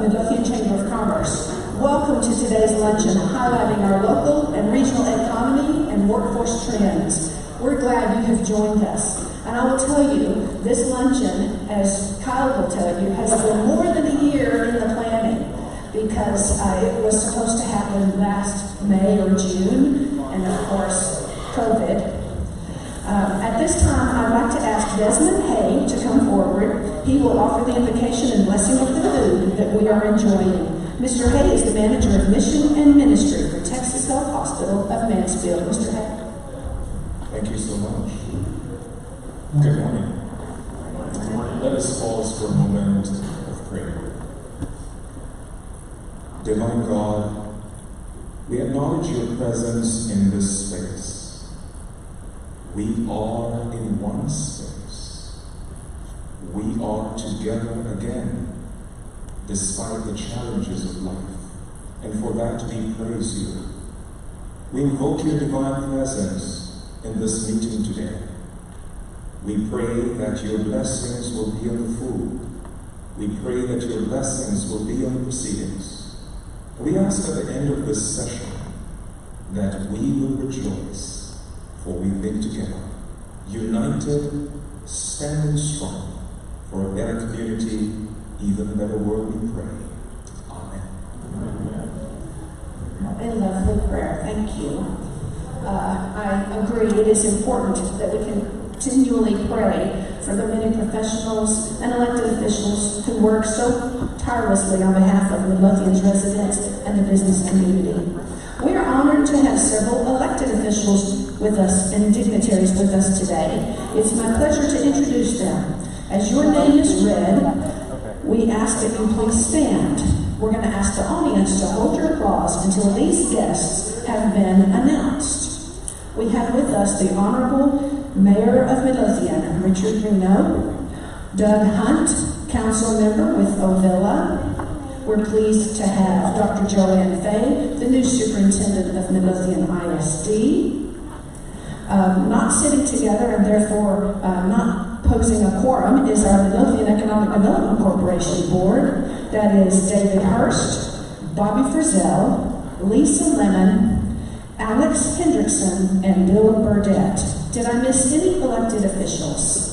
of Midlothian Chamber of Commerce. Welcome to today's luncheon, highlighting our local and regional economy and workforce trends. We're glad you have joined us. And I will tell you, this luncheon, as Kyle will tell you, has been more than a year in the planning, because it was supposed to happen last May or June, and of course, COVID. At this time, I'd like to ask Desmond Hay to come forward. He will offer the invocation and blessing of the food that we are enjoying. Mr. Hay is the manager of mission and ministry for Texas Health Hospital of Mansfield. Mr. Hay. Thank you so much. Good morning. Let us pause for a moment of prayer. Divine God, we acknowledge your presence in this space. We are in one space. We are together again, despite the challenges of life. And for that we praise you. We invoke your divine presence in this meeting today. We pray that your blessings will be on the food. We pray that your blessings will be on the proceedings. We ask at the end of this session that we will rejoice, for we live together, united, standing strong, for a better community, even a better world, we pray. Amen. A lovely prayer. Thank you. I agree. It is important that we continually pray for the many professionals and elected officials who work so tirelessly on behalf of Midlothian's residents and the business community. We are honored to have several elected officials with us and dignitaries with us today. It's my pleasure to introduce them. As your name is read, we ask that you please stand. We're going to ask the audience to hold your applause until these guests have been announced. We have with us the Honorable Mayor of Midlothian, Richard Reno, Doug Hunt, Council Member with Ovilla. We're pleased to have Dr. Joanne Fay, the new Superintendent of Midlothian ISD. Not sitting together and therefore not posing a quorum is our Midlothian Economic Development Corporation Board. That is David Hurst, Bobby Frizzell, Lisa Lemon, Alex Hendrickson, and Bill Burdette. Did I miss any elected officials?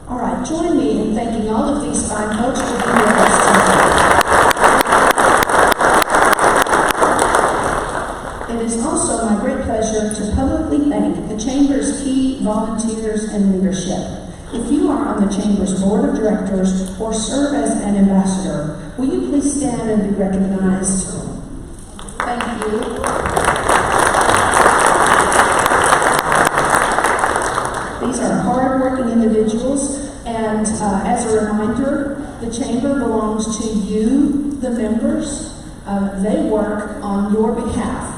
All right, join me in thanking all of these fine folks for being with us today. It is also my great pleasure to publicly thank the Chamber's key volunteers and leadership. If you are on the Chamber's Board of Directors or serve as an ambassador, will you please stand and be recognized? Thank you. These are hard-working individuals, and as a reminder, the Chamber belongs to you, the members. They work on your behalf,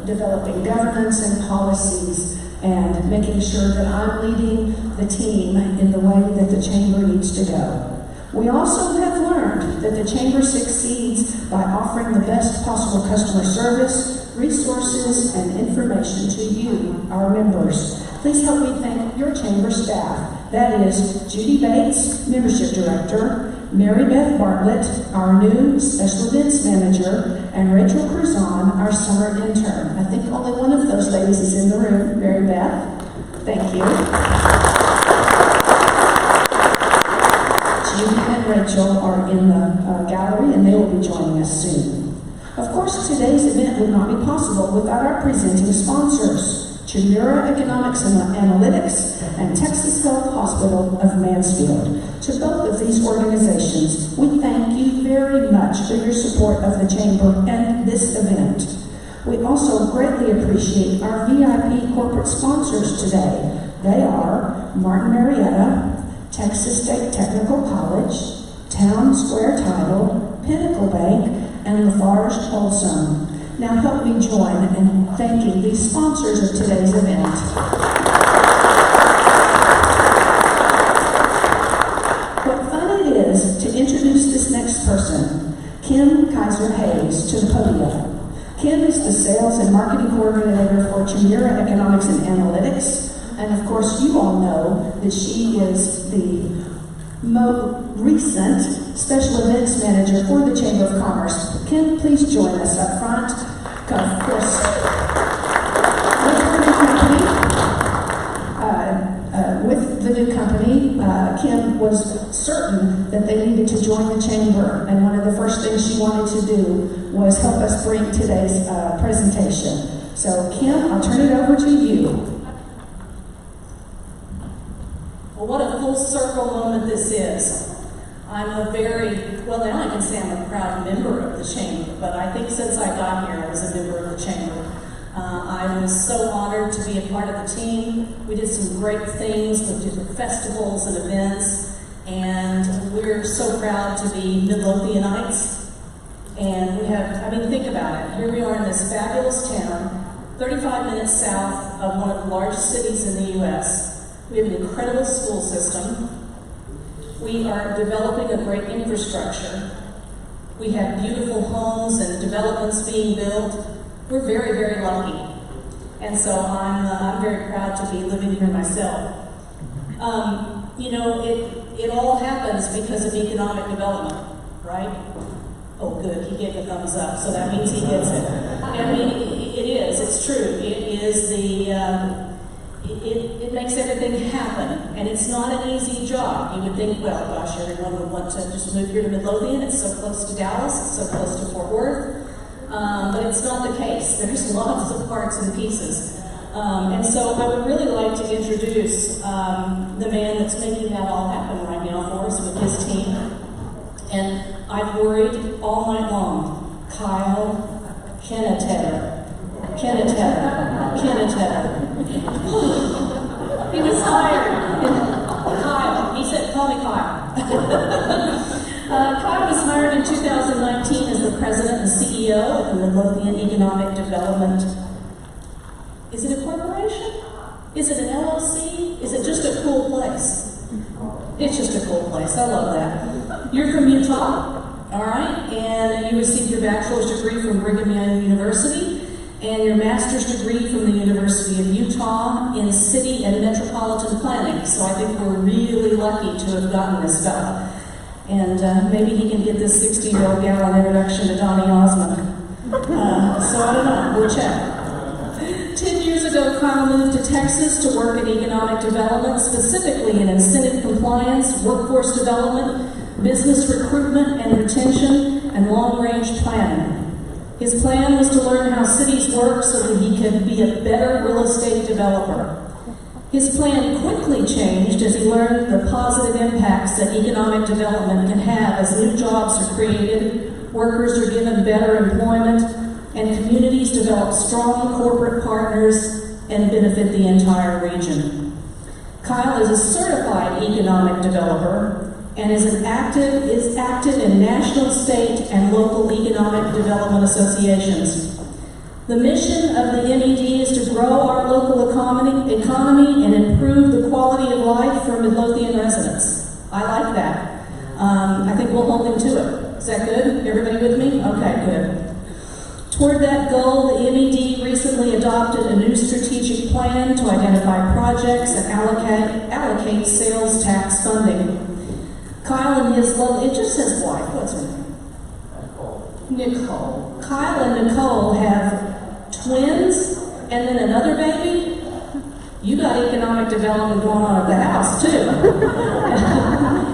developing governance and policies and making sure that I'm leading the team in the way that the Chamber needs to go. We also have learned that the Chamber succeeds by offering the best possible customer service, resources, and information to you, our members. Please help me thank your Chamber staff. That is Judy Bates, Membership Director, Mary Beth Bartlett, our new Special Events Manager, and Rachel Cruzon, our Summer Intern. I think only one of those ladies is in the room, Mary Beth. Thank you. Judy and Rachel are in the gallery, and they will be joining us soon. Of course, today's event would not be possible without our presenting sponsors, Chmura Economics Analytics and Texas Health Hospital of Mansfield. To both of these organizations, we thank you very much for your support of the Chamber and this event. We also greatly appreciate our VIP corporate sponsors today. They are Martin Marietta, Texas State Technical College, Town Square Title, Pinnacle Bank, and Lafarge Wholesome. Now help me join in thanking these sponsors of today's event. What fun it is to introduce this next person, Kim Kaiser-Hayes, to the podium. Kim is the Sales and Marketing Coordinator for Chmura Economics and Analytics. And of course, you all know that she is the most recent Special Events Manager for the Chamber of Commerce. Kim, please join us up front. Of course, with the new company, Kim was certain that they needed to join the Chamber, and one of the first things she wanted to do was help us bring today's presentation. So, Kim, I'll turn it over to you. Well, what a full circle moment this is. I'm now I can say I'm a proud member of the Chamber, but I think since I got here, I was a member of the Chamber. I was so honored to be a part of the team. We did some great things with different festivals and events, and we're so proud to be Midlothianites. And we have, think about it. Here we are in this fabulous town, 35 minutes south of one of the largest cities in the U.S. We have an incredible school system. We are developing a great infrastructure. We have beautiful homes and developments being built. We're very, very lucky. And so I'm very proud to be living here myself. It all happens because of economic development, right? Oh, good, he gave a thumbs up, so that means he gets it. It is, it's true. It is it makes everything happen, and it's not an easy job. You would think, well, gosh, everyone would want to just move here to Midlothian. It's so close to Dallas, it's so close to Fort Worth, but it's not the case. There's lots of parts and pieces. And so I would really like to introduce the man that's making that all happen right now for us with his team. And I've worried all night long, Kyle Kinateder. He was hired. Kyle. He said, call me Kyle. Kyle was hired in 2019 as the president and CEO of the Midlothian Economic Development. Is it a corporation? Is it an LLC? Is it just a cool place? It's just a cool place. I love that. You're from Utah, all right? And you received your bachelor's degree from Brigham Young University and your master's degree from the University of Utah in City and Metropolitan Planning. So I think we're really lucky to have gotten this fella. And maybe he can get this 60-year-old gal an introduction to Donny Osmond. So I don't know, we'll check. 10 years ago, Kyle moved to Texas to work in economic development, specifically in incentive compliance, workforce development, business recruitment and retention, and long-range planning. His plan was to learn how cities work so that he could be a better real estate developer. His plan quickly changed as he learned the positive impacts that economic development can have as new jobs are created, workers are given better employment, and communities develop strong corporate partners and benefit the entire region. Kyle is a certified economic developer and is active in national, state, and local economic development associations. The mission of the MED is to grow our local economy and improve the quality of life for Midlothian residents. I like that. I think we'll hold him to it. Is that good? Everybody with me? Okay, good. Toward that goal, the MED recently adopted a new strategic plan to identify projects and allocate sales tax funding. Kyle and his love, it just says wife, what's her name? Nicole. Kyle and Nicole have twins and then another baby. You got economic development going on at the house, too.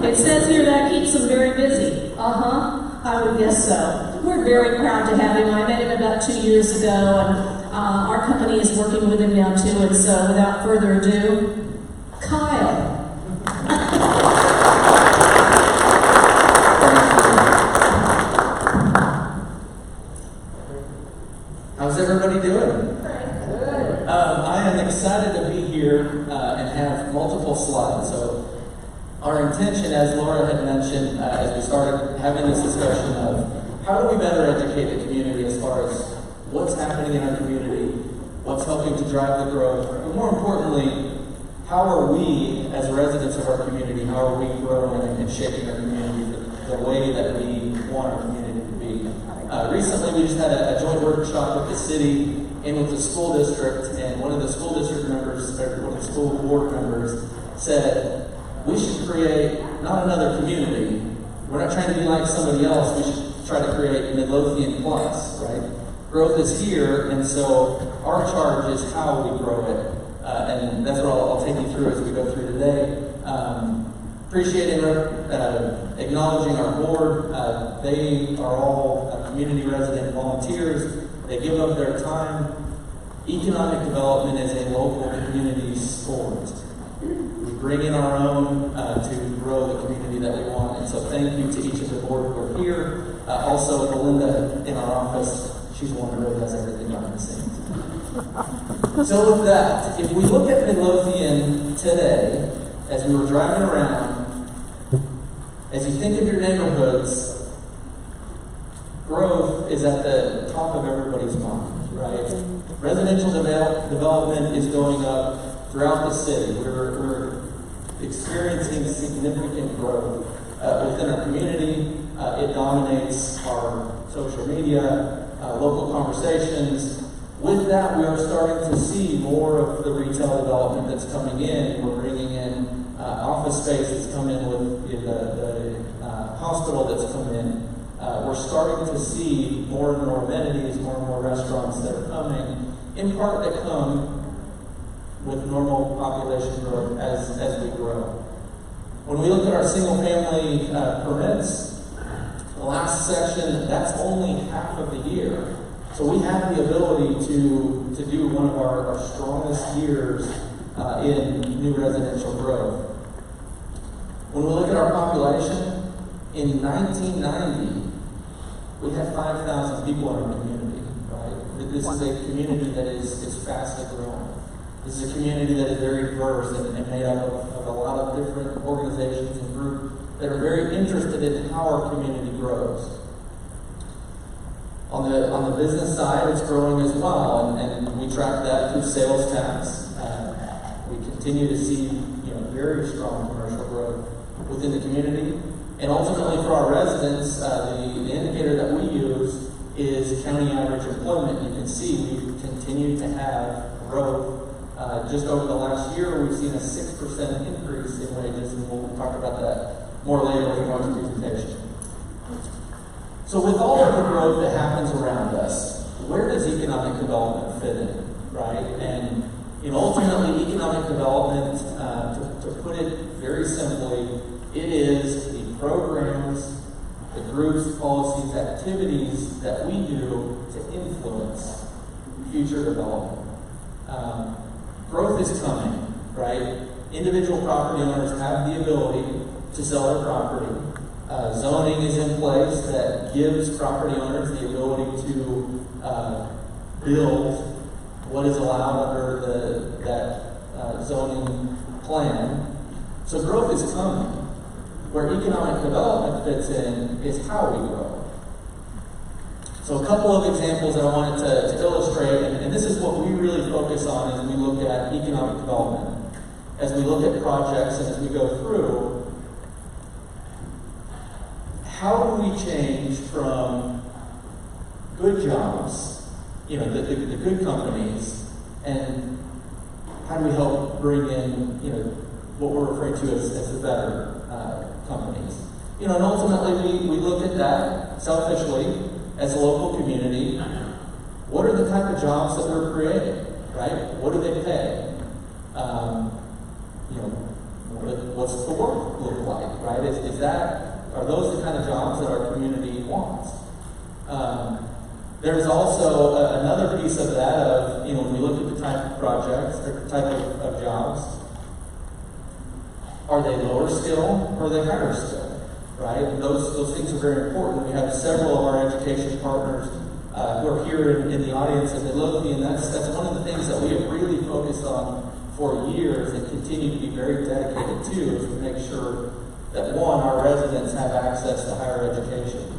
It says here that keeps them very busy. I would guess so. We're very proud to have him. I met him about 2 years ago, and our company is working with him now, too. And so, without further ado, Kyle. How's everybody doing? I am excited to be here and have multiple slides. So our intention, as Laura had mentioned, as we started having this discussion of how do we better educate the community as far as what's happening in our community, what's helping to drive the growth, but more importantly, how are we as residents of our community, how are we growing and shaping our community the way that we want our community to be. Recently, we just had a joint workshop with the city and with the school district, and one of the school district members, or one of the school board members, said we should create not another community, we're not trying to be like somebody else. We should try to create Midlothian plus, right? Growth is here, and so our charge is how we grow it. And that's what I'll take you through as we go through today. Appreciating acknowledging our board. They are all community resident volunteers. They give up their time. Economic development is a local community sport. We bring in our own to grow the community that we want. And so thank you to each of the board who are here. Also, Belinda in our office, she's the one who really does everything behind the scenes. So with that, if we look at Midlothian today, as we were driving around, as you think of your neighborhoods, growth is at the top of everybody's mind, right? Residential development is going up throughout the city. We're experiencing significant growth within our community. It dominates our social media, local conversations. With that, we are starting to see more of the retail development that's coming in. We're bringing in office space that's come in with the hospital that's come in. We're starting to see more and more amenities, more and more restaurants that are coming, in part that come with normal population growth as we grow. When we look at our single-family permits, the last section, that's only half of the year. So we have the ability to do one of our strongest years in new residential growth. When we look at our population, in 1990, we had 5,000 people in our community, right? This is a community that is fastly growing. This is a community that is very diverse and made up of a lot of different organizations and groups that are very interested in how our community grows. On the business side, it's growing as well, and we track that through sales tax. We continue to see very strong commercial growth within the community. And ultimately for our residents, the indicator that we use is county average employment. You can see we've continued to have growth. Just over the last year, we've seen a 6% increase in wages, and we'll talk about that more later in Mark's presentation. So with all of the growth that happens around us, where does economic development fit in, right? And ultimately, economic development, to put it very simply, it is the programs, the groups, policies, activities that we do to influence future development. Growth is coming, right? Individual property owners have the ability to sell their property. Zoning is in place that gives property owners the ability to build what is allowed under that zoning plan. So growth is coming. Where economic development fits in is how we grow. So a couple of examples that I wanted to illustrate, and this is what we really focus on as we look at economic development. As we look at projects and as we go through, how do we change from good jobs, the good companies, and how do we help bring in, what we're referring to as the better companies? And ultimately we look at that selfishly as a local community. What are the type of jobs that we're creating, right? What do they pay? What's the work look like, right? Are those the kind of jobs that our community wants? There's also another piece of that of, when we look at the type of projects, the type of jobs, are they lower skill or are they higher skill, right? And those things are very important. We have several of our education partners who are here in the audience at Midlothian, and that's one of the things that we have really focused on for years and continue to be very dedicated to, is to make sure that, one, our residents have access to higher education,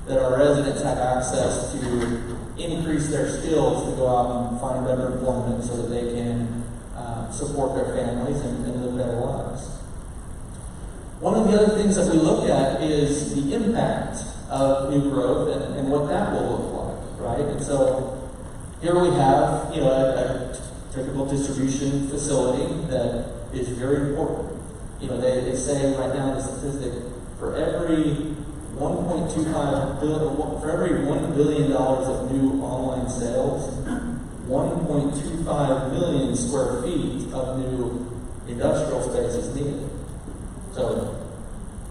that our residents have access to increase their skills to go out and find better employment so that they can support their families and live better lives. One of the other things that we look at is the impact of new growth and what that will look like, right? And so here we have, a typical distribution facility that is very important. They say right now the statistic for every $1 billion of new online sales, 1.25 million square feet of new industrial space is needed. So,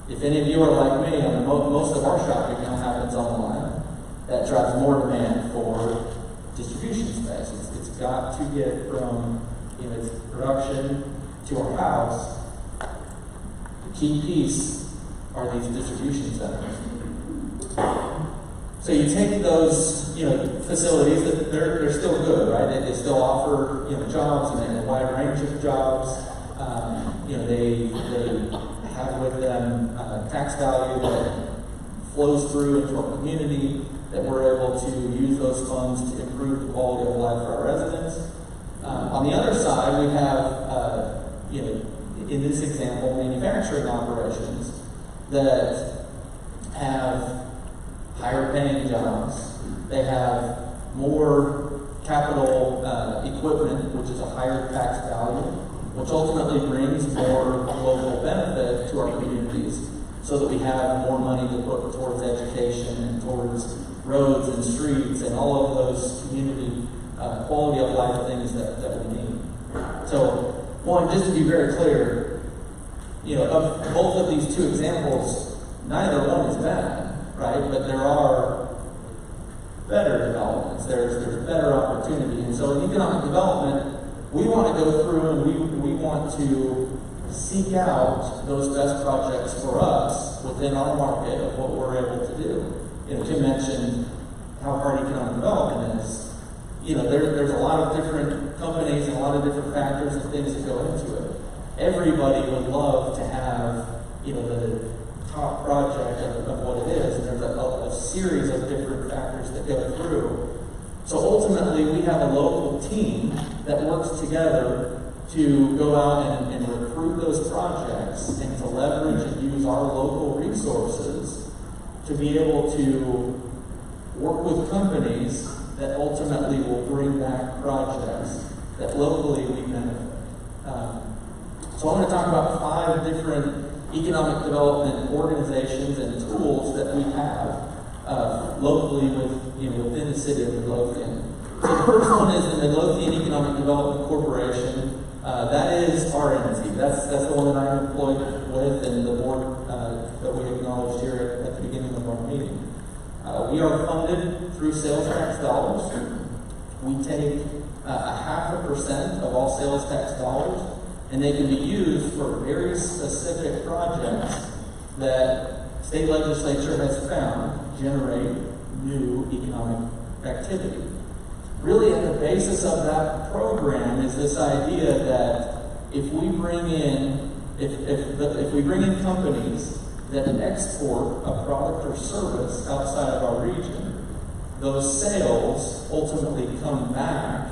if any of you are like me, most of our shopping now happens online. That drives more demand for distribution space. It's got to get from its production to our house. The key piece are these distribution centers. So you take those, facilities that they're still good, right? They still offer, jobs and a wide range of jobs. They have with them tax value that flows through into our community, that we're able to use those funds to improve the quality of life for our residents. On the other side, we have, in this example, manufacturing operations that have higher paying jobs. They have more capital equipment, which is a higher tax value, which ultimately brings more local benefit to our communities so that we have more money to put towards education and towards roads and streets and all of those community quality of life things that we need. So, one, just to be very clear, of both of these two examples, neither one is bad, right? But there are better developments. There's better opportunity. And so in economic development, we want to go through and we want to seek out those best projects for us within our market of what we're able to do. Kim mentioned how hard economic development is. There's a lot of different companies and a lot of different factors and things that go into it. Everybody would love to have, the top project of what it is, and there's a series of different factors that go through. So ultimately, we have a local team that works together to go out and recruit those projects and to leverage and use our local resources to be able to work with companies that ultimately will bring back projects that locally we benefit. So I want to talk about 5 different economic development organizations and tools that we have locally within the city of Midlothian. So the first one is the Midlothian Economic Development Corporation. That is our entity. That's the one that I'm employed with, and the board that we acknowledged here at the beginning of our meeting. We are funded through sales tax dollars. We take 0.5% of all sales tax dollars, and they can be used for very specific projects that state legislature has found generate new economic activity. Really, at the basis of that program is this idea that if we bring in companies that export a product or service outside of our region, those sales ultimately come back,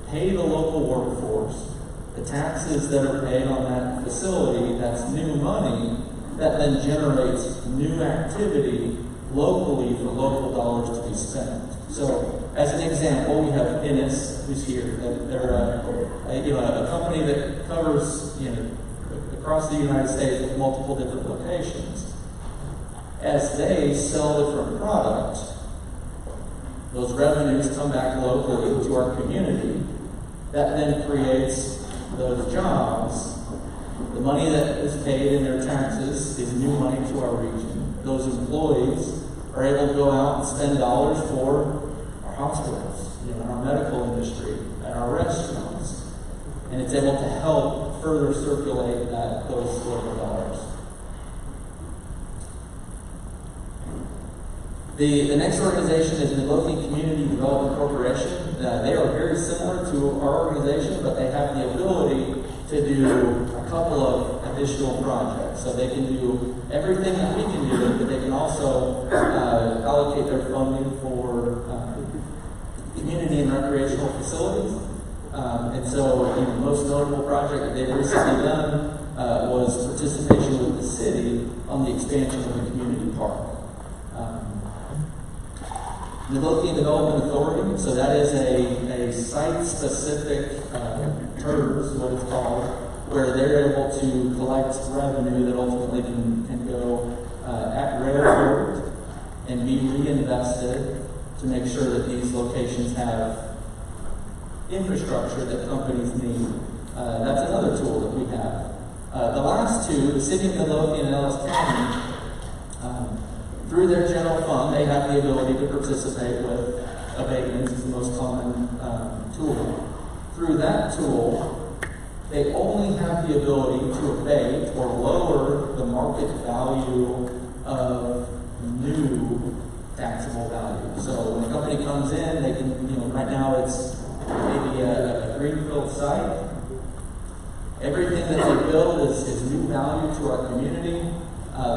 pay the local workforce, the taxes that are paid on that facility, that's new money, that then generates new activity locally for local dollars to be spent. So, as an example, we have Innis, who's here. They're a company that covers across the United States with multiple different locations. As they sell different products, those revenues come back locally to our community. That then creates those jobs. The money that is paid in their taxes is new money to our region. Those employees are able to go out and spend dollars for our hospitals, our medical industry, and our restaurants. And it's able to help further circulate those local dollars. The next organization is Midlothian Community Development Corporation. They are very similar to our organization, but they have the ability to do a couple of additional projects. So they can do everything that we can do, but they can also allocate their funding for community and recreational facilities. And so the most notable project that they've recently done was participation with the city on the expansion of the community park. Midlothian Development Authority, so that is a site-specific TERS, what it's called, where they're able to collect revenue that ultimately can go at railroad and be reinvested to make sure that these locations have infrastructure that companies need. That's another tool that we have. The last two, the City of Midlothian and Ellis County, through their general fund, they have the ability to participate with abatements is the most common tool. Through that tool, they only have the ability to abate or lower the market value of new taxable value. So when a company comes in, they can, right now it's maybe a greenfield site. Everything that they build is new value to our community.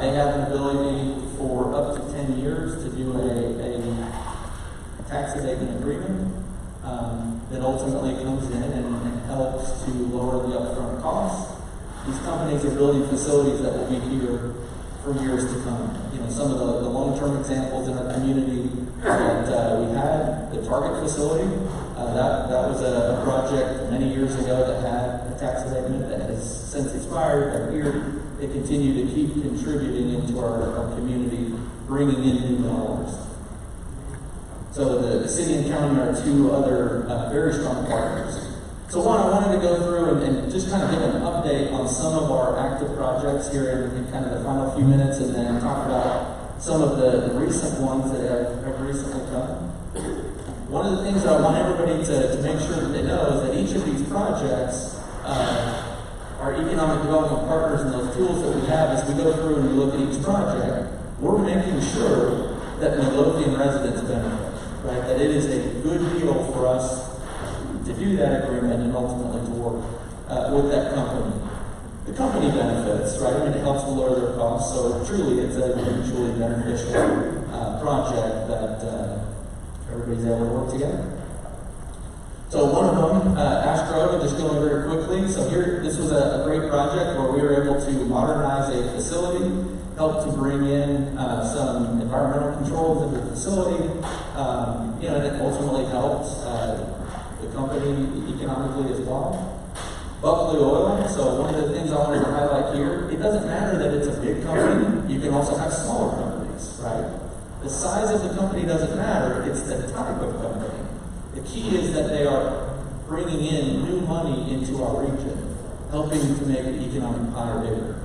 They have an ability for up to 10 years to do a tax abatement agreement that ultimately comes in and helps to lower the upfront costs. These companies are building facilities that will be here for years to come. Some of the long-term examples in our community that we had, the Target facility, that was a project many years ago that had a tax abatement that has since expired. But here, they continue to keep contributing into our community, bringing in new dollars. So the city and county are two other very strong partners. So one, I wanted to go through and just kind of give an update on some of our active projects here in kind of the final few minutes, and then talk about some of the recent ones that have recently come. One of the things that I want everybody to make sure that they know is that each of these projects, our economic development partners and those tools that we have, as we go through and we look at each project, we're making sure that Midlothian residents benefit, right? That it is a good deal for us to do that agreement and ultimately to work with that company. The company benefits, right? I mean, it helps to lower their costs, so truly it's a mutually beneficial project that everybody's able to work together. So one of them, Ash Grove, just going very quickly. So here, this was a great project where we were able to modernize a facility, help to bring in some environmental controls into the facility, and it ultimately helped the company economically as well. Buckley Oil, so one of the things I wanted to highlight here, it doesn't matter that it's a big company, you can also have smaller companies, right? The size of the company doesn't matter, it's the type of company. The key is that they are bringing in new money into our region, helping to make the economic pie bigger.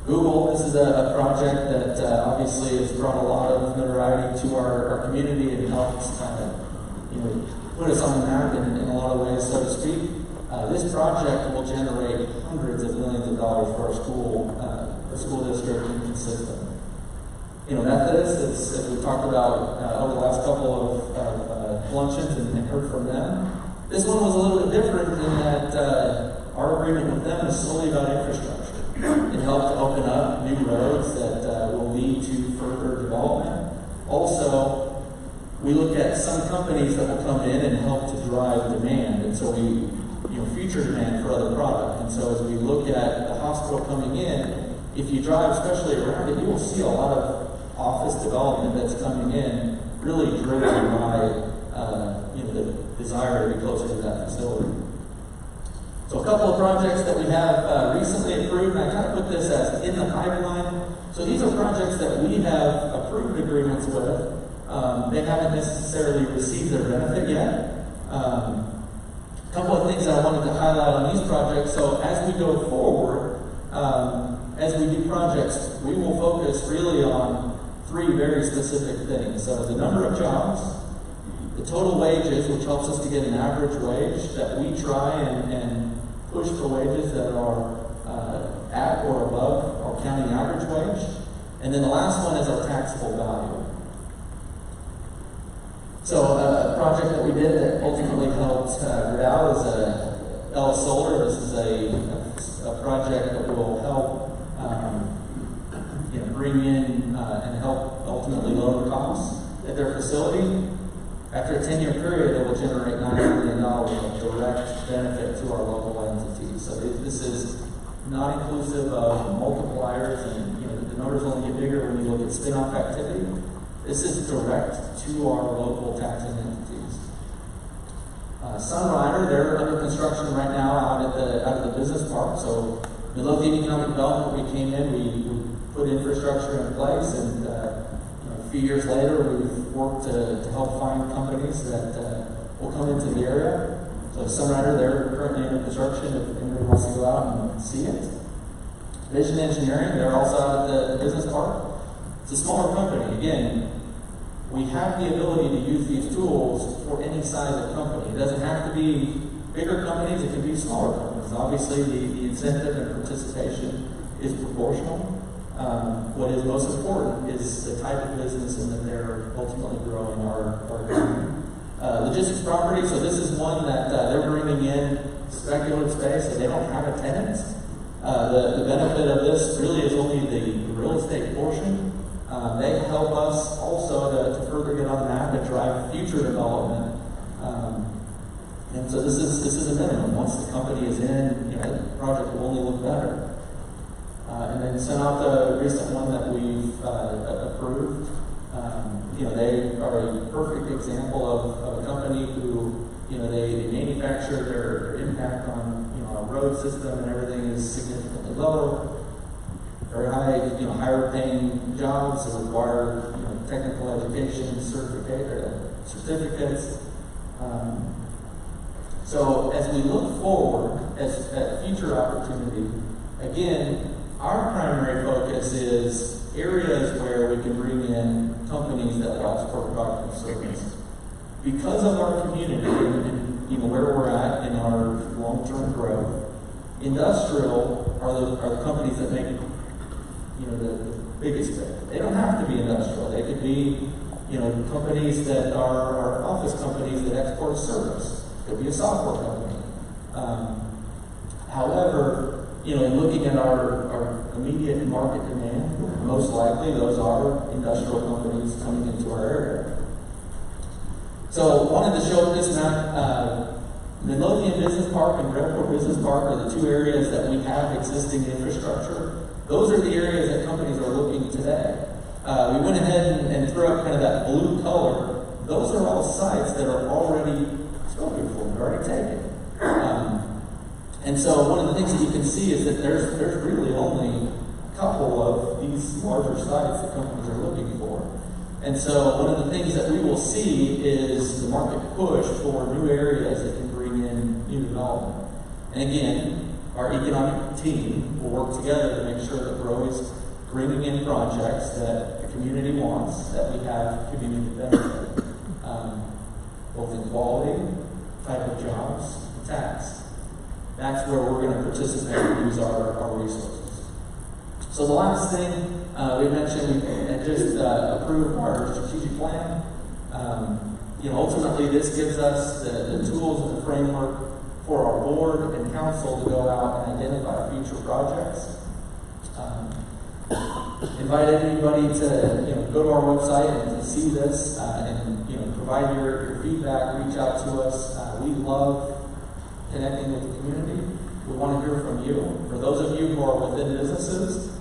Google, this is a project that obviously has brought a lot of notoriety to our community and helped put us on the map in a lot of ways, so to speak. This project will generate hundreds of millions of dollars for our school district and system. Methodist, as we talked about over the last couple of luncheons and heard from them, this one was a little bit different in that our agreement with them is solely about infrastructure. It helped to open up new roads that will lead to further development. Also, we look at some companies that will come in and help to drive demand, and so we future demand for other product. And so as we look at the hospital coming in, if you drive especially around it, you will see a lot of office development that's coming in, really driven by the desire to be closer to that facility. So a couple of projects that we have recently approved, and I kind of put this as in the pipeline. So these are projects that we have approved agreements with. They haven't necessarily received their benefit yet. A couple of things that I wanted to highlight on these projects. So as we go forward, as we do projects, we will focus really on three very specific things. So the number of jobs, the total wages, which helps us to get an average wage, that we try and push for wages that are at or above our county average wage. And then the last one is our taxable value. So a project that we did that ultimately helped Gerdau is Ellis Solar. This is a project that will help bring in and help ultimately lower costs at their facility. After a 10-year period, it will generate $9 million of direct benefit to our local entities. So this is not inclusive of multipliers, and the numbers only get bigger when you look at spin-off activity. This is direct to our local taxing entities. Sunrider, they're under construction right now out of the business park. So Midlothian Economic Development, we came in, we put infrastructure in place, and a few years later, we've worked to help find companies that will come into the area. So Sunrider, they're currently under construction if anybody wants to go out and see it. Vision Engineering, they're also out at the business park. It's a smaller company. Again, we have the ability to use these tools for any size of company. It doesn't have to be bigger companies, it can be smaller companies. Obviously, the incentive and participation is proportional. What is most important is the type of business and that they're ultimately growing our economy. Logistics property, so this is one that they're bringing in speculative space, so they don't have a tenant. The benefit of this really is only the real estate portion. They help us also to further get on the map and drive future development. And so this is a minimum. Once the company is in, the project will only look better. And then sent out the recent one that we've approved. They are a perfect example of a company who, they manufacture their impact on, our road system, and everything is significantly lower. Very high, higher paying jobs that require, technical education, certificates. So as we look forward at future opportunity, again, our primary focus is areas where we can bring in companies that will export product and service. Because of our community and where we're at in our long-term growth, industrial are the companies that make the biggest thing. They don't have to be industrial. They could be companies that are office companies that export service. It could be a software company. However, in looking at our immediate market demand, most likely those are industrial companies coming into our area. So wanted to show this map. Midlothian Business Park and Railroad Business Park are the two areas that we have existing infrastructure. Those are the areas that companies are looking today. We went ahead and threw up kind of that blue color. Those are all sites that are already spoken for, they're already taken. And so one of the things that you can see is that there's really only a couple of these larger sites that companies are looking for. And so one of the things that we will see is the market push for new areas that can bring in new development. And again, our economic team will work together to make sure that we're always bringing in projects that the community wants, that we have community benefit, both in quality, type of jobs, and tax. That's where we're going to participate and use our resources. So the last thing we mentioned, we had just approved our strategic plan. Ultimately, this gives us the tools and the framework for our board and council to go out and identify future projects. Invite anybody to go to our website and to see this and provide your feedback. Reach out to us. We love connecting with the community. We want to hear from you. For those of you who are within businesses,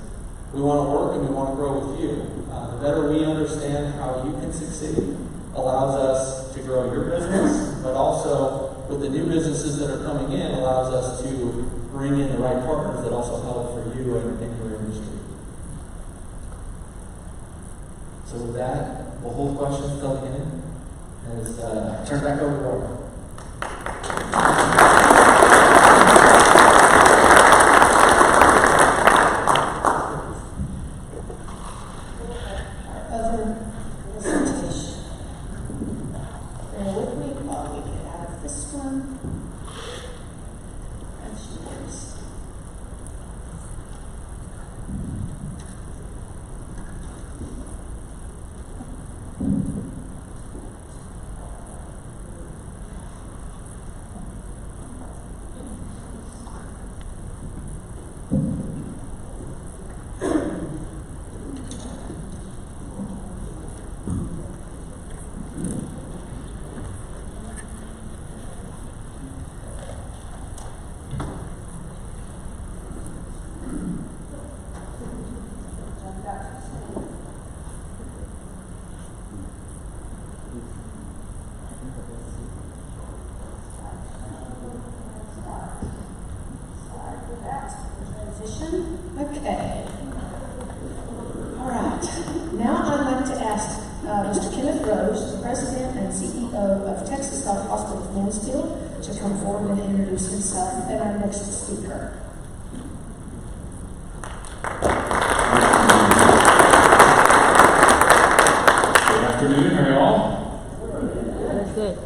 we want to work and we want to grow with you. The better we understand how you can succeed allows us to grow your business, but also with the new businesses that are coming in allows us to bring in the right partners that also help for you and your industry. So with that, we'll hold questions till the end as I turn back over to Laura. Health Hospital of Mansfield to come forward and introduce himself and our next speaker. Good afternoon, how are y'all? Good.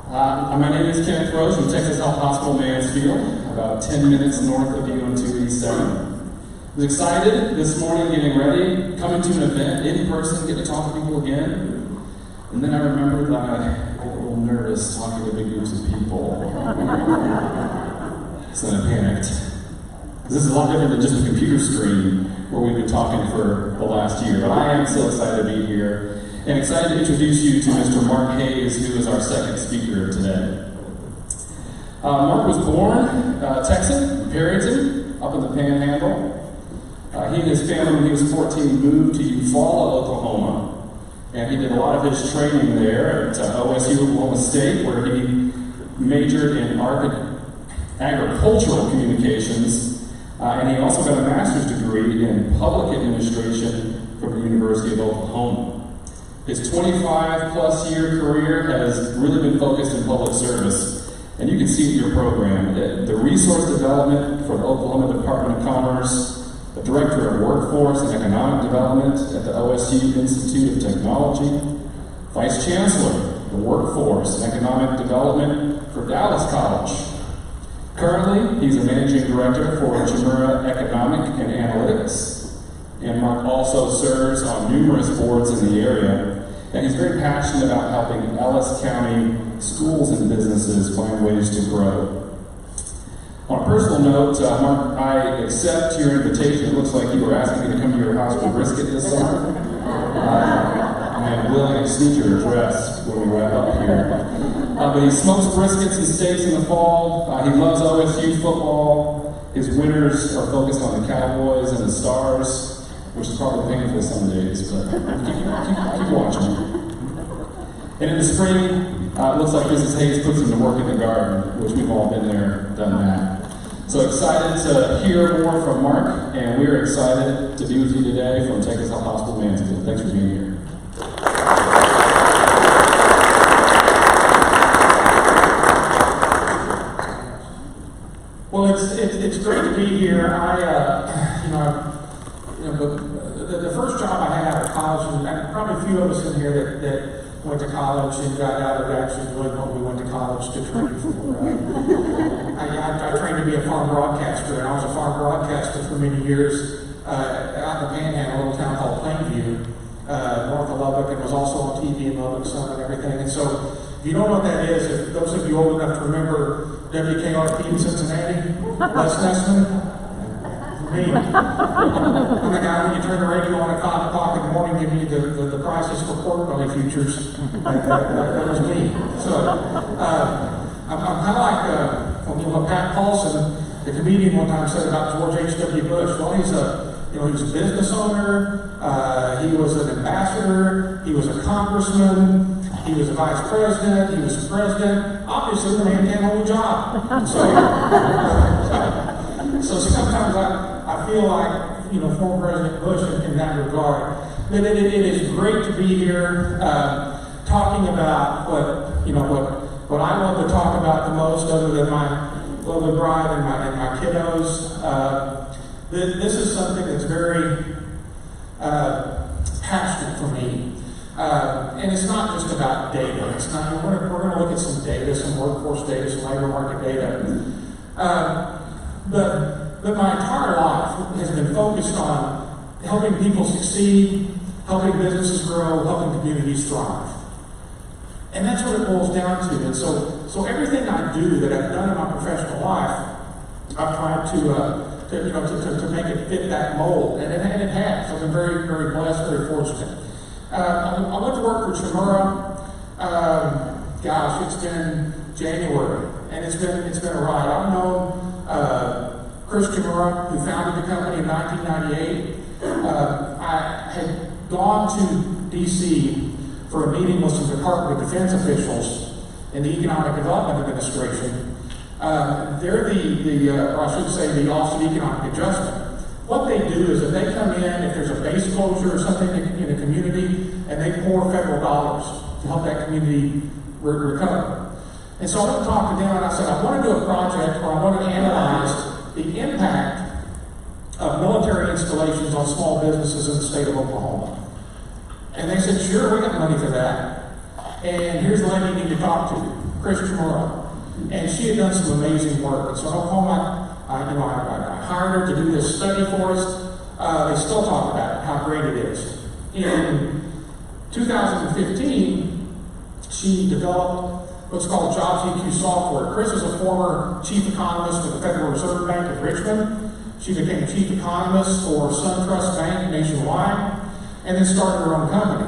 My name is Kenneth Rose from Texas Health Hospital Mansfield, about 10 minutes north of you on 287. I was excited this morning getting ready, coming to an event in person, getting to talk to people again. And then I remembered that I get a little nervous talking to big groups of people. So then I panicked. This is a lot different than just a computer screen where we've been talking for the last year. But I am so excited to be here. And excited to introduce you to Mr. Mark Hayes, who is our second speaker today. Mark was born Texan, Perryton, up in the Panhandle. He and his family, when he was 14, moved to Eufaula, Oklahoma. And he did a lot of his training there at OSU, Oklahoma State, where he majored in agricultural communications. And he also got a master's degree in public administration from the University of Oklahoma. His 25-plus year career has really been focused in public service, and you can see it in your program. The resource development for the Oklahoma Department of Commerce, the Director of Workforce and Economic Development at the OSU Institute of Technology, Vice Chancellor of the Workforce and Economic Development for Dallas College. Currently, he's a Managing Director for Chmura Economics Analytics, and Mark also serves on numerous boards in the area. And he's very passionate about helping Ellis County schools and businesses find ways to grow. On a personal note, Mark, I accept your invitation. It looks like you were asking me to come to your house for brisket this summer. I am willing to sneak your address when we wrap up here. But he smokes briskets and steaks in the fall. He loves OSU football. His winters are focused on the Cowboys and the Stars, which is probably painful some days, but keep watching. And in the spring, it looks like Mrs. Hayes puts him to work in the garden, which we've all been there, done that. So excited to hear more from Mark, and we're excited to be with you today from Texas Health Hospital Mansfield. Thanks for being here. Well, it's great to be here. The first job I had out of college, and probably a few of us in here that went to college and got out of actually doing what we went to college to train for. I trained to be a farm broadcaster, and I was a farm broadcaster for many years out in the Panhandle, a little town called Plainview, north of Lubbock, and was also on TV in Lubbock, Sun, and everything. And so, if you don't know what that is, if those of you old enough to remember WKRP in Cincinnati, Les Nessman, me. I'm the guy when you turn the radio on at 5 o'clock in the morning, give me the prices for pork belly futures. That was me. So I'm kind of like what Pat Paulson, the comedian, one time said about George H.W. Bush. Well, he was a business owner. He was an ambassador. He was a congressman. He was a vice president. He was a president. Obviously, the man can't hold a job. So sometimes I feel like, former President Bush in that regard. But it is great to be here talking about what I love to talk about the most, other than my lovely bride and my kiddos. This is something that's very passionate for me. And it's not just about data. It's not. We're going to look at some data, some workforce data, some labor market data. But my entire life has been focused on helping people succeed, helping businesses grow, helping communities thrive. And that's what it boils down to. And so everything I do that I've done in my professional life, I've tried to make it fit that mold, and it has. I've been very, very blessed, very fortunate. I went to work for Chmura. Gosh, it's been January, and it's been a ride. I've known Chris Chmura, who founded the company in 1998. I had gone to D.C. for a meeting with some Department of Defense officials in the Economic Development Administration. They're the Office of Economic Adjustment. What they do is that they come in if there's a base closure or something in a community, and they pour federal dollars to help that community recover. And so I went and talked to them and I said, I want to do a project where I want to analyze the impact of military installations on small businesses in the state of Oklahoma. And they said, sure, we got money for that. And here's the lady you need to talk to, Chmura. And she had done some amazing work. And so in Oklahoma, I hired her to do this study for us. They still talk about it, how great it is. In 2015, she developed what's called Jobs EQ software. Chris is a former chief economist with the Federal Reserve Bank of Richmond. She became chief economist for SunTrust Bank nationwide, and then started her own company.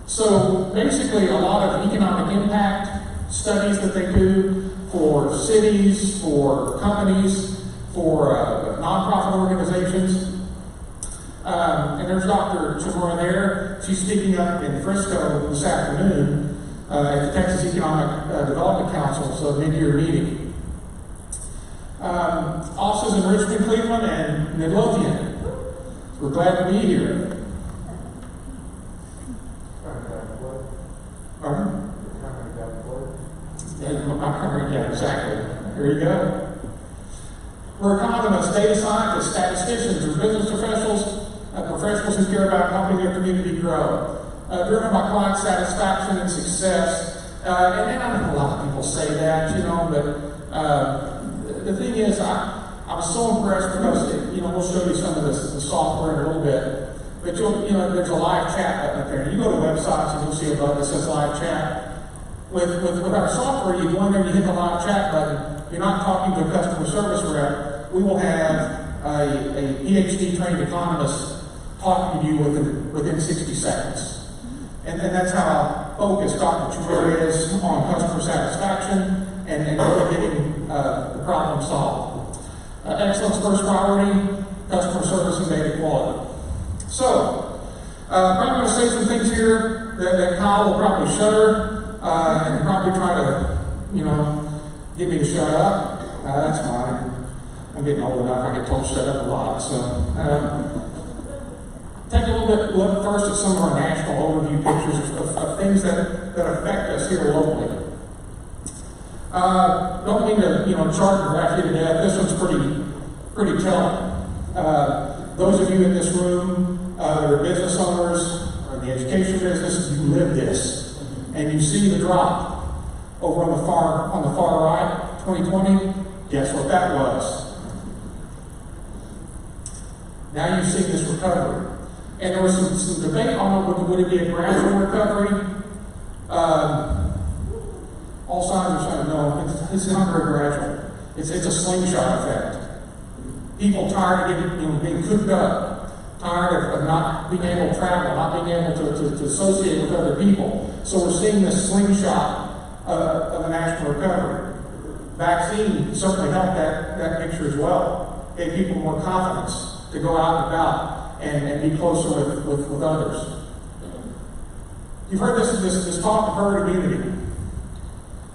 So basically, a lot of economic impact studies that they do for cities, for companies, for nonprofit organizations. And there's Dr. Chmura there. She's speaking up in Frisco this afternoon at the Texas Economic Development Council's mid-year meeting. Offices in Richmond, Cleveland, and Midlothian. We're glad to be here. Pardon? Yeah, exactly. Here you go. We're economists, data scientists, statisticians, or business professionals who care about helping their community grow. Driven by client satisfaction and success. And I know a lot of people say that, but the thing is, I was so impressed because, we'll show you some of the software in a little bit. But there's a live chat button up there. You go to websites and you'll see a button that says live chat. With our software, you go in there and you hit the live chat button. You're not talking to a customer service rep. We will have a PhD trained economist talking to you within 60 seconds. And that's how focused Dr. Chmura is on customer satisfaction and really getting the problem solved. Excellence first priority, customer service and data quality. So, I'm going to say some things here that Kyle will probably shudder and probably try to, get me to shut up. That's fine. I'm getting old enough, I get told to shut up a lot. So, take a little bit look first at some of our national overview pictures of things that affect us here locally. Don't mean to chart and graph you to death. This one's pretty telling. Those of you in this room that are business owners or in the education business, you live this, and you see the drop over on the far right, 2020. Guess what that was? Now you see this recovery. And there was some debate on would it be a gradual recovery? All signs are saying no, it's not very gradual. It's a slingshot effect. People tired of being cooped up, tired of not being able to travel, not being able to associate with other people. So we're seeing this slingshot of a national recovery. Vaccine certainly helped that picture as well. Gave people more confidence to go out and about and be closer with others. You've heard this talk of herd immunity.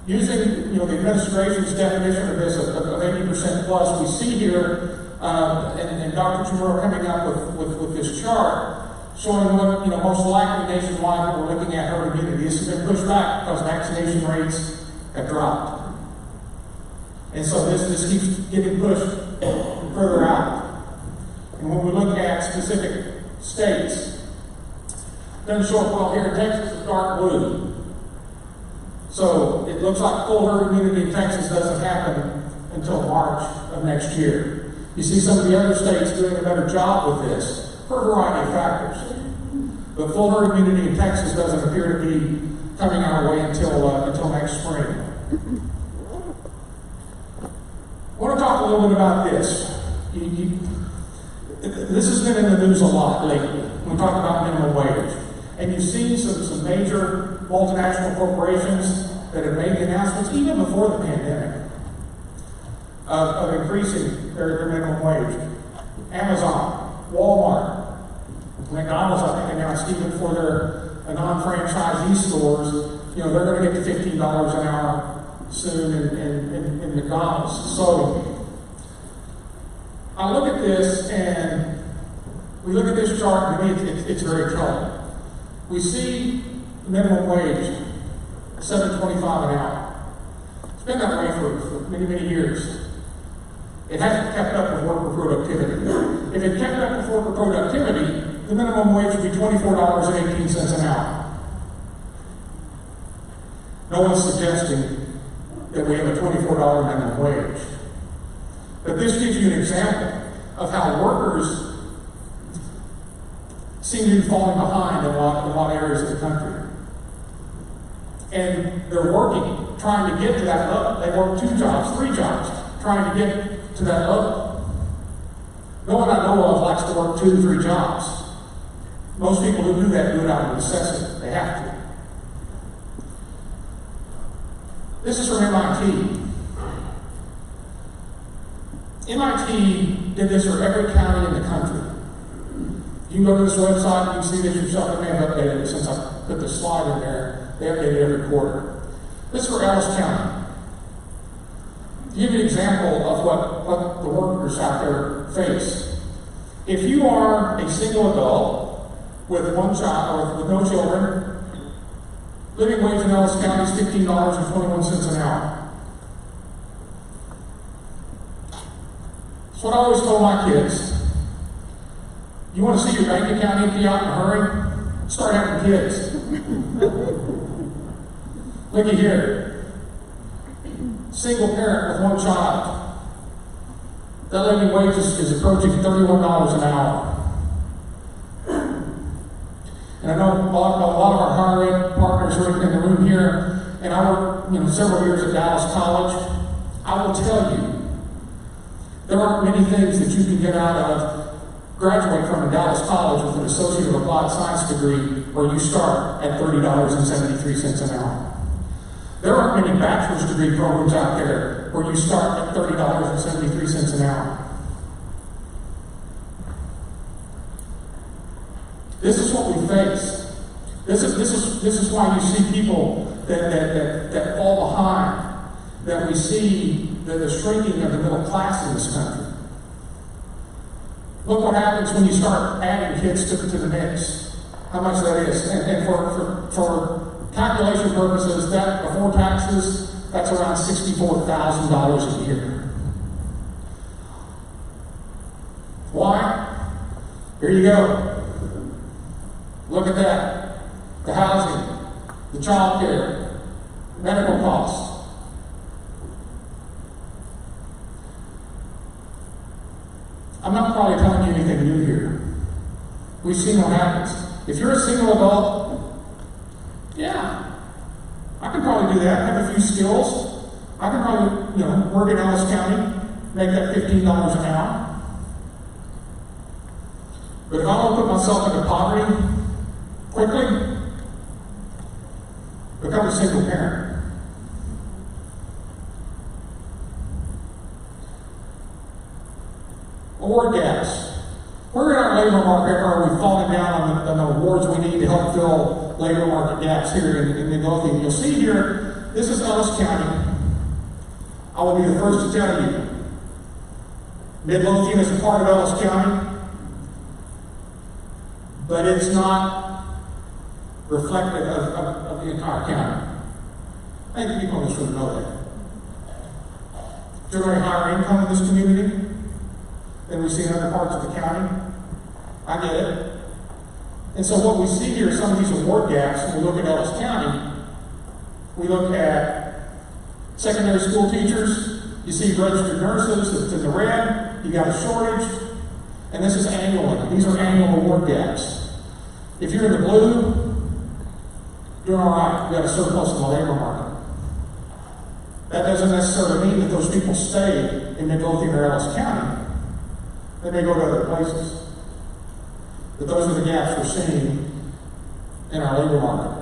Using the administration's definition of this of 80% plus, we see here, and Dr. Chmura coming up with this chart showing what most likely nationwide we're looking at herd immunity. This has been pushed back because vaccination rates have dropped. And so this keeps getting pushed further out. And when we look at specific states, it doesn't show up well here in Texas, it's dark blue. So it looks like full herd immunity in Texas doesn't happen until March of next year. You see some of the other states doing a better job with this for a variety of factors. But full herd immunity in Texas doesn't appear to be coming our way until next spring. I want to talk a little bit about this. This has been in the news a lot lately. We talk about minimum wage. And you've seen some major multinational corporations that have made the announcements, even before the pandemic, of increasing their minimum wage. Amazon, Walmart, McDonald's, I think, announced even for their non-franchisee stores, they're going to get to $15 an hour soon in McDonald's. So I look at this and we look at this chart, and to me it's very telling. We see minimum wage, $7.25 an hour. been that way for many, many years. It hasn't kept up with worker productivity. If it kept up with worker productivity, the minimum wage would be $24.18 an hour. No one's suggesting that we have a $24 minimum wage. But this gives you an example of how workers seem to be falling behind in a lot of areas of the country. And they're working, trying to get to that level. They work 2 jobs, 3 jobs, trying to get to that level. No one I know of likes to work 2, 3 jobs. Most people who do that do it out of necessity. They have to. This is from MIT. MIT did this for every county in the country. You can go to this website, you can see this yourself. They may have updated it since I put the slide in there. They update it every quarter. This is for Ellis County. To give you an example of what the workers out there face. If you are a single adult with 1 child or with no children, living wage in Ellis County is $15.21 an hour. That's what I always told my kids. You want to see your bank account empty out in a hurry? Start having kids. Look at here. Single parent with 1 child. That living wage is approaching $31 an hour. And I know a lot of our higher ed partners are in the room here, and I worked several years at Dallas College. I will tell you, there aren't many things that you can get out of, graduate from a Dallas College with an Associate of Applied Science degree where you start at $30.73 an hour. There aren't many bachelor's degree programs out there where you start at $30.73 an hour. This is what we face. This is why you see people that fall behind, that we see the shrinking of the middle class in this country. Look what happens when you start adding kids to the mix. How much that is. And for calculation purposes, that before taxes, that's around $64,000 a year. Why? Here you go. Look at that. The housing, the child care, medical costs. I'm not probably telling you anything new here. We've seen what happens. If you're a single adult, yeah, I can probably do that. Have a few skills. I can probably, work in Ellis County, make that $15 an hour. But if I don't put myself into poverty quickly, become a single parent. Award gaps. Where in our labor market are we falling down on the awards we need to help fill labor market gaps here in Midlothian? You'll see here, this is Ellis County. I will be the first to tell you, Midlothian is a part of Ellis County, but it's not reflective of the entire county. I think people in this room know that. Generally higher income in this community than we see in other parts of the county. I get it. And so what we see here, some of these award gaps, when we look at Ellis County, we look at secondary school teachers, you see registered nurses, it's in the red, you got a shortage, and this is annually. These are annual award gaps. If you're in the blue, doing all right, you got a surplus in the labor market. That doesn't necessarily mean that those people stay in Midlothian or Ellis County. They may go to other places. But those are the gaps we're seeing in our labor market.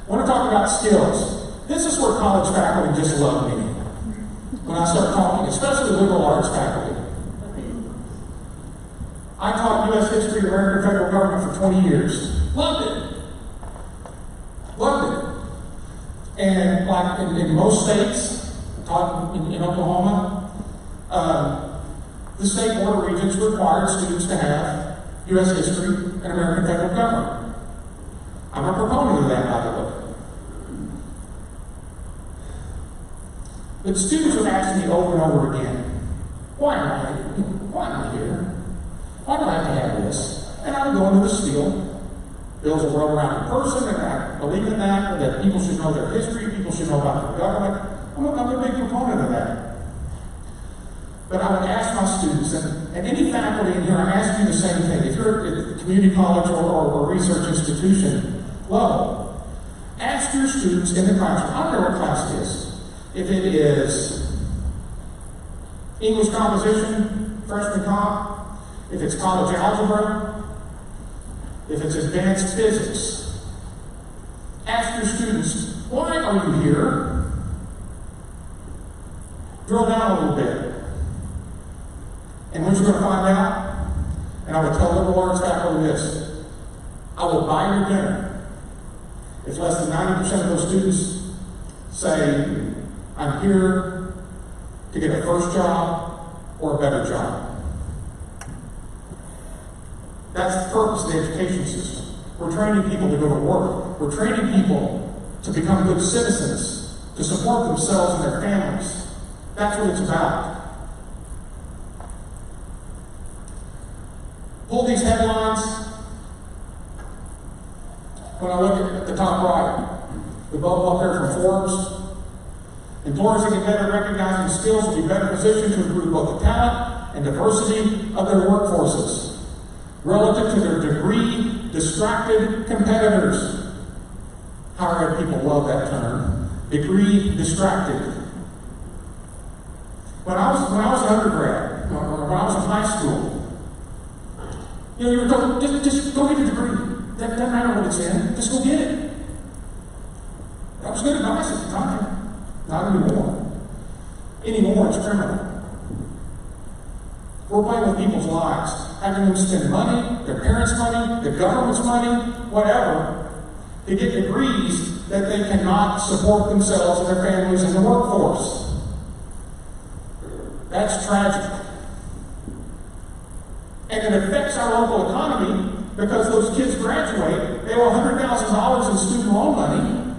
I want to talk about skills. This is where college faculty just love me. When I start talking, especially liberal arts faculty. I taught U.S. history and American federal government for 20 years. Loved it. Loved it. And like in most states, taught in Oklahoma, the state board of regents required students to have U.S. history and American federal government. I'm a proponent of that, by the way. But students would ask me over and over again, why am I here? Why do I have to have this? And I would go into the spiel. Bill's a well-rounded person, and I believe in that people should know their history, people should know about their government. I'm a big proponent of that. But I would ask my students, and any faculty in here, I ask you the same thing. If you're at a community college or a research institution level, ask your students in the classroom, I don't know what class it is. If it is English composition, freshman comp, if it's college algebra, if it's advanced physics, ask your students, why are you here? Drill down a little bit. And what you're going to find out, and I would tell liberal arts faculty this, I will buy your dinner if less than 90% of those students say, I'm here to get a first job or a better job. That's the purpose of the education system. We're training people to go to work. We're training people to become good citizens, to support themselves and their families. That's what it's about. Pull these headlines. When I look at the top right, the bubble up there from Forbes, employers that get better at recognizing skills will be better positioned to improve both the talent and diversity of their workforces relative to their degree-distracted competitors. Higher ed people love that term, degree-distracted. When I was an undergrad, or when I was in high school, you were told, just go get a degree. That doesn't matter what it's in, just go get it. That was good advice at the time. Not anymore. Anymore, it's criminal. We're playing with people's lives, having them spend money, their parents' money, the government's money, whatever, to get degrees that they cannot support themselves and their families in the workforce. That's tragic. And it affects our local economy because those kids graduate, they owe $100,000 in student loan money.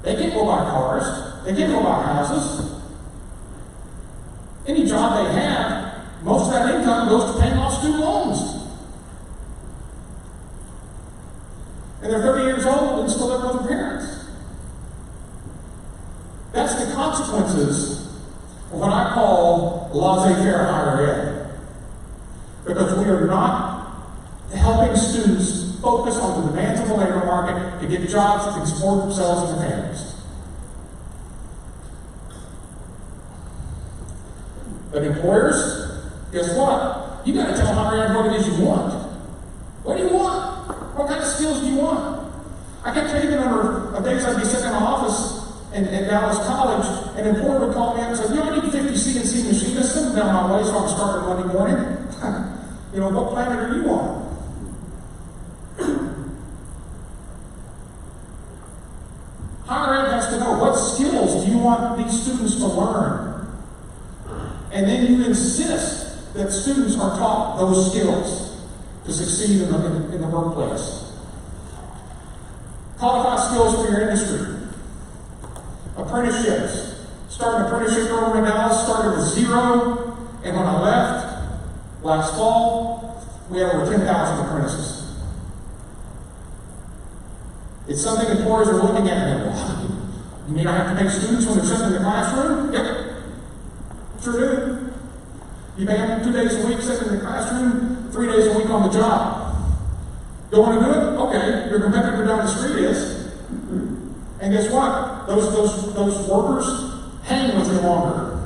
They can't go buy cars, they can't go buy houses. Any job they have, most of that income goes to paying off student loans. And they're 30 years old and still live with their parents. That's the consequences of what I call laissez-faire higher ed. Because we are not helping students focus on the demands of the labor market to get jobs that can support themselves and their families. But employers, guess what? You got to tell higher ed what it is you want. What do you want? What kind of skills do you want? I can't tell you the number of days I'd be sitting in my office at Dallas College, and an employer would call me up and say, I need 50 CNC machinists. Send them down my way so I can start on Monday morning. What planet are you on? Higher ed has to know what skills do you want these students to learn. And then you insist that students are taught those skills to succeed in the workplace. Codify skills for your industry. Apprenticeships. Started an apprenticeship program in Dallas, started with 0, and when I left last fall, we have over 10,000 apprentices. It's something employers are looking at and they're you mean I have to pay students when they're sitting in the classroom? Yep. Sure do. You pay them 2 days a week sitting in the classroom, 3 days a week on the job. Don't want to do it? Okay, your competitor down the street is. And guess what? Those workers hang with you longer.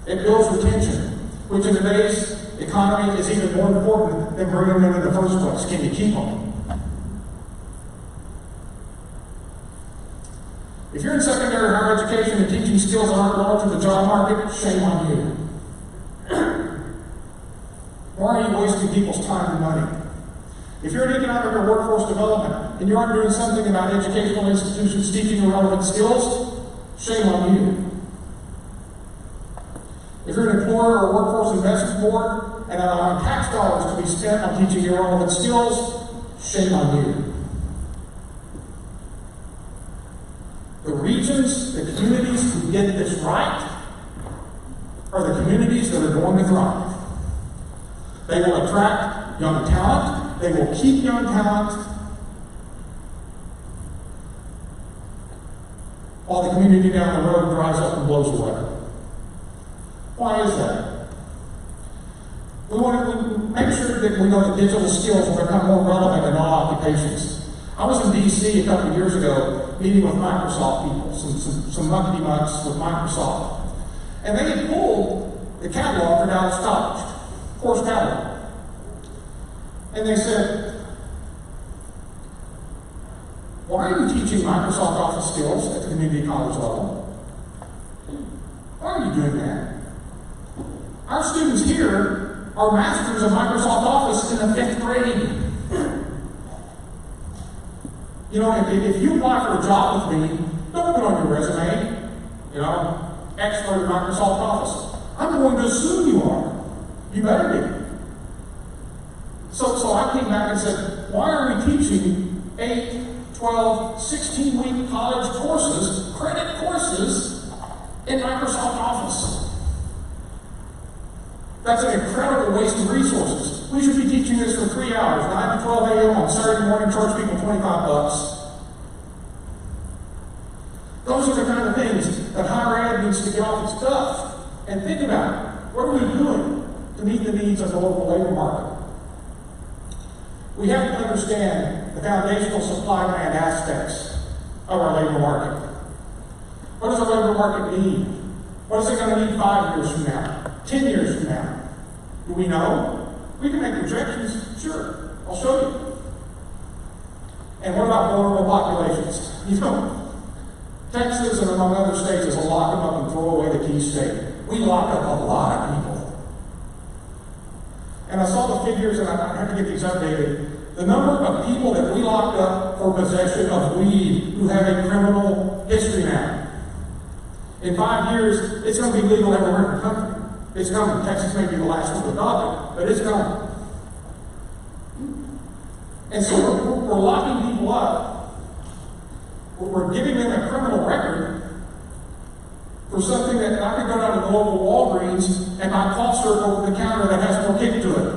It builds retention, which in today's economy is even more important than bringing them in the first place. Can you keep them? If you're in secondary higher education and teaching skills that aren't relevant to the job market, shame on you. Why are you wasting people's time and money? If you're in economic or workforce development and you aren't doing something about educational institutions teaching irrelevant skills, shame on you. If you're an employer or workforce investment board and allowing tax dollars to be spent on teaching irrelevant skills, shame on you. The region regions, the communities who get this right, are the communities that are going to thrive. They will attract young talent. They will keep young talent. While the community down the road dries up and blows away. Why is that? We want to make sure that we know that digital skills will become more relevant in all occupations. I was in D.C. a couple of years ago meeting with Microsoft people, some muckety mucks with Microsoft. And they had pulled the catalog for Dallas College, course catalog. And they said, why are you teaching Microsoft Office skills at the community college level? Why are you doing that? Our students here are masters of Microsoft Office in the 5th grade. You know, if you apply for a job with me, don't put on your resume, you know, expert in Microsoft Office. I'm going to assume you are. You better be. So I came back and said, why are we teaching 8, 12, 16-week college courses, credit courses, in Microsoft Office? That's an incredible waste of resources. We should be teaching this for 3 hours, 9 to 12 a.m. on Saturday morning, charge people $25. Those are the kind of things that higher ed needs to get off its duff and think about. What are we doing to meet the needs of the local labor market? We have to understand the foundational supply-demand aspects of our labor market. What does our labor market need? What is it going to need 5 years from now? 10 years from now? Do we know? We can make projections, sure. I'll show you. And what about vulnerable populations? You know, Texas and among other states is a lock them up and throw away the key state. We lock up a lot of people. And I saw the figures, and I have to get these updated. The number of people that we locked up for possession of weed who have a criminal history now. In 5 years, it's going to be legal everywhere in the country. It's coming. Texas may be the last one to adopt it, but it's coming. And so we're locking people up. We're giving them a criminal record for something that I could go down to the local Walgreens and buy cough syrup over the counter that has more kick to it.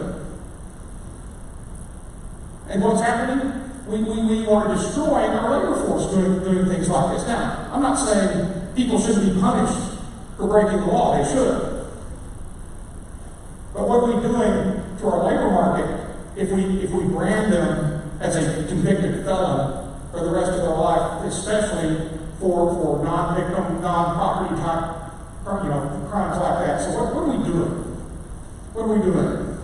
And what's happening? We are destroying our labor force doing things like this. Now, I'm not saying people shouldn't be punished for breaking the law. They should. But what are we doing to our labor market if we brand them as a convicted felon for the rest of their life, especially for non-victim, non-property type, crimes like that? So what are we doing? What are we doing?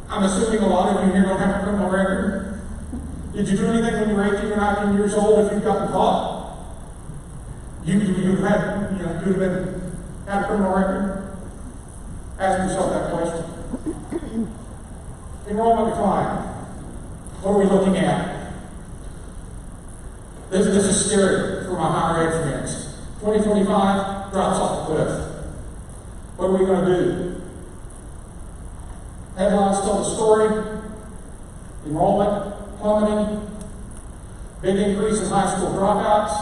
I'm assuming a lot of you here don't have a criminal record. Did you do anything when you were 18 or 19 years old if you've gotten caught? You'd have had a criminal record? Ask yourself that question. Enrollment decline. What are we looking at? This is scary for my higher ed friends. 2025 drops off the cliff. What are we going to do? Headlines tell the story. Enrollment plummeting. Big increase in high school dropouts.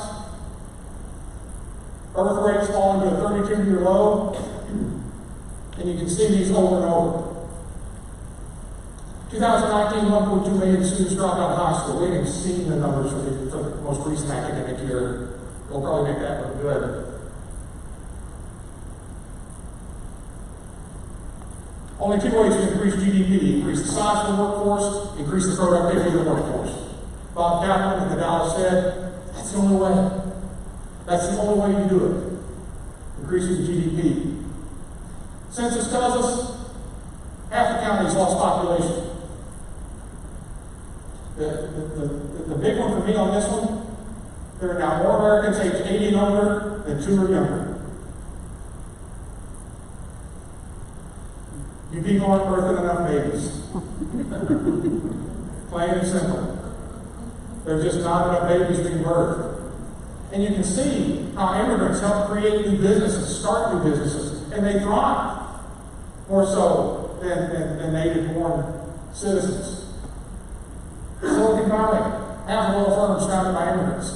Birth rates falling to a 32-year low. And you can see these over and over. 2019, 1.2 million students dropped out of high school. We haven't seen the numbers for the most recent academic year. We'll probably make that look good. Only 2 ways to increase GDP: increase the size of the workforce, increase the productivity of the workforce. Bob Kaplan at the Dallas Fed, that's the only way. That's the only way you do it. Increasing GDP. Census tells us half the county's lost population. The big one for me on this one, there are now more Americans aged 80 and older than 2 or younger. You people aren't birthing enough babies. Plain and simple. There's just not enough babies being birthed. And you can see how immigrants help create new businesses, start new businesses, and they thrive more so than native-born citizens. Silicon Valley, half of all firms founded by immigrants.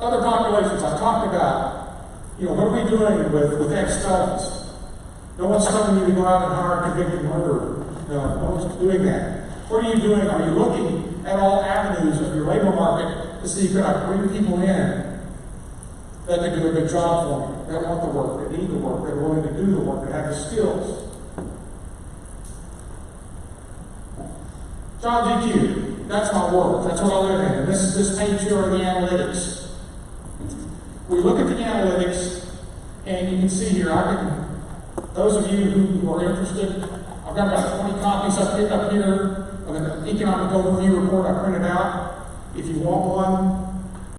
Other populations, I talked about, what are we doing with ex-felons? No one's telling you to go out and hire a convicted murderer. No one's doing that. What are you doing? Are you looking at all avenues of your labor market to see, could I bring people in that can do a good job for me, that want the work, that need the work, that are willing to do the work, that have the skills? Job GQ, that's my world, that's what I live in. And this page here are the analytics. We look at the analytics, and you can see here, those of you who are interested, I've got about 20 copies up here of an economic overview report I printed out. If you want one,